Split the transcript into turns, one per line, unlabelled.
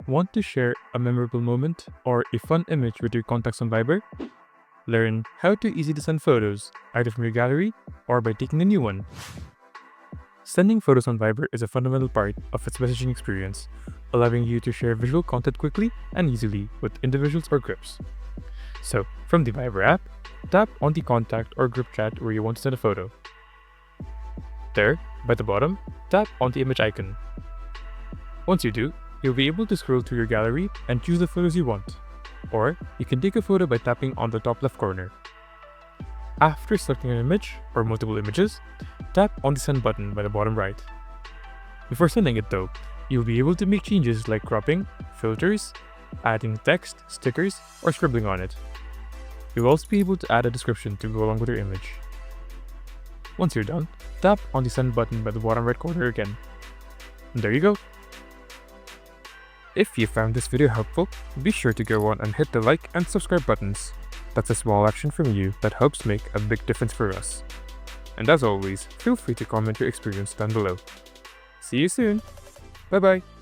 Want to share a memorable moment or a fun image with your contacts on Viber? Learn how to easily send photos, either from your gallery or by taking a new one. Sending photos on Viber is a fundamental part of its messaging experience, allowing you to share visual content quickly and easily with individuals or groups. So, from the Viber app, tap on the contact or group chat where you want to send a photo. There, by the bottom, tap on the image icon. Once you do, you'll be able to scroll through your gallery and choose the photos you want. Or, you can take a photo by tapping on the top left corner. After selecting an image, or multiple images, tap on the send button by the bottom right. Before sending it though, you'll be able to make changes like cropping, filters, adding text, stickers, or scribbling on it. You'll also be able to add a description to go along with your image. Once you're done, tap on the send button by the bottom right corner again. And there you go! If you found this video helpful, be sure to go on and hit the like and subscribe buttons. That's a small action from you that helps make a big difference for us. And as always, feel free to comment your experience down below. See you soon! Bye bye!